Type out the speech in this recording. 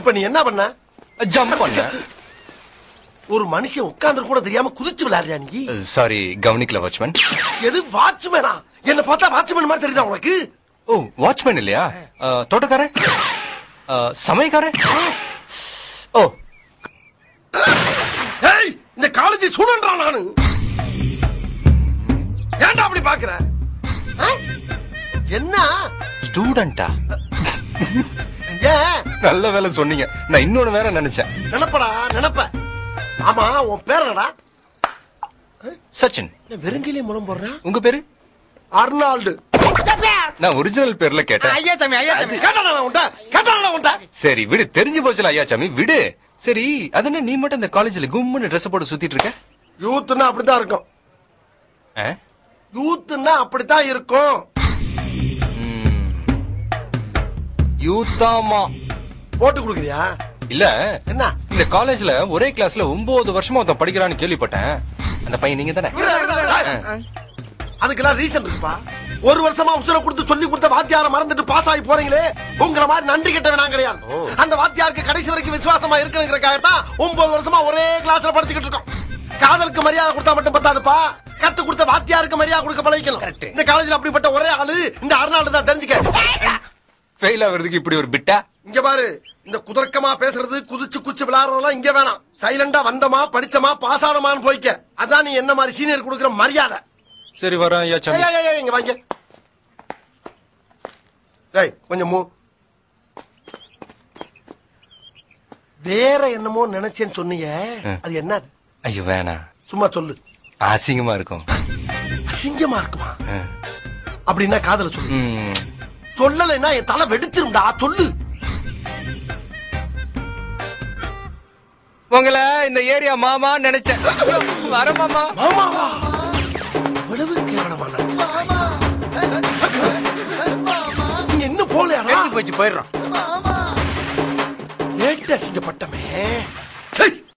இப்ப நீ என்ன பண்ண? ஜம்ப் பண்ண. ஒரு மனுஷன் உட்கார்ந்து கூட தெரியாம குதிச்சு விளையாடுறியா நீ? சாரி, கவனிக்கல வாட்ச்மேன். எது வாட்ச்மேனா? என்ன பார்த்தா வாட்ச்மேன் மாதிரி தெரியுதா உனக்கு? ஓ, வாட்ச்மேன் இல்லையா? தோட்டக்காரன், சமையக்காரன். ஓ, ஏய், இந்த காலேஜ் ஸ்டூடெண்ட்ரா நானு. ஏன்டா அப்படி பாக்குற? என்ன ஸ்டூடெண்டா? ஏன்? நல்ல வேலை சொன்னீங்க. நான் இன்னொன்னு வேற நினைச்சேன். நினைப்படா நினைப்ப. ஆமா, உன் பேர் என்னடா? சச்சின். வெறுங்கிலே முலம் போடுற. உங்க பேரு? அர்னால்டு. நான் ஒரிஜினல் பேர்ல கேட்டேன். ஐயா சாமி, ஐயா சாமி. கேட்டானா? சரி விடு, தெரிஞ்சு போச்சுல ஐயா சாமி, விடு. சரி, அதென்ன நீ மட்டும் இந்த காலேஜ்ல கும்முன்னு ட்ரெஸ் போட்டு சுத்திட்டு இருக்க? யூத்னா அப்படித்தான் இருக்கும். யூத்னா அப்படித்தான் இருக்கும். யூத்தாமா போட்டு குடுக்குறியா? இல்ல, என்ன இந்த காலேஜ்ல ஒரே கிளாஸ்ல 9 வருஷமா ஒருத்தன் படிக்கிறான்னு கேள்விப்பட்டேன். அந்த பையன் நீங்க தானே? அதுக்கெல்லாம் ரீசன் இருக்குப்பா. ஒரு வருஷமா உசுர கொடுத்து சொல்லி கொடுத்த வாத்தியார மறந்துட்டு பாஸ் ஆகி போறீங்களே, உங்களை மாதிரி நன்றி கெட்டவன் நான் கிடையாது. அந்த வாத்தியாருக்கு கடைசி வரைக்கும் விசுவாசமா இருக்கணுங்கிறதுக்காகத்தான் 9 வருஷமா ஒரே கிளாஸ்ல படிச்சுக்கிட்டு இருக்கோம். காதலுக்கு மரியாதை கொடுத்தா மட்டும் பத்தாதுப்பா, கத்து கொடுத்த வாத்தியாருக்கு மரியாதை கொடுக்க பழகிக்கணும். இந்த காலேஜ்ல அப்படிப்பட்ட ஒரே ஆளு இந்த அர்னால்டு தான், தெரிஞ்சுக்க. ஃபெயில் ஆவறதுக்கு இப்படி ஒரு பிட்டா? இங்க பாரு, இந்த குதர்க்கமா பேசுறது, குதிச்சு குச்சி விளையாடுறதெல்லாம் இங்க வேணாம். சைலண்டா வந்தமா படிச்சமா பாஸ் ஆனமான்னு போய்க்க. அதான் நீ என்ன மாதிரி சீனியர் கொடுக்குற மரியாதை. சரி வரேன் ஐயா சாமி. இங்க வாங்க. டேய் கொஞ்சம் மூ. வேற என்னமோ நினைச்சேன்னு சொன்னீங்க, அது என்னது? ஐயோ வேணாம், சும்மா சொல்லு. அசிங்கமா இருக்கும். அசிங்கமா இருக்குமா? அப்படின்னா காதல சொல்லு. சொல்லலைன்னா என் தலை வெடிச்சிரும்டா, சொல்லு. உங்களை இந்த ஏரியா மாமா நினைச்சேன். வர மாமா. மாமாவா? இவ்வளவு கேவலமா நீங்க இன்னும் போலையா? போயிடுறோம். ஏட்டு அசிங்கப்பட்டமே.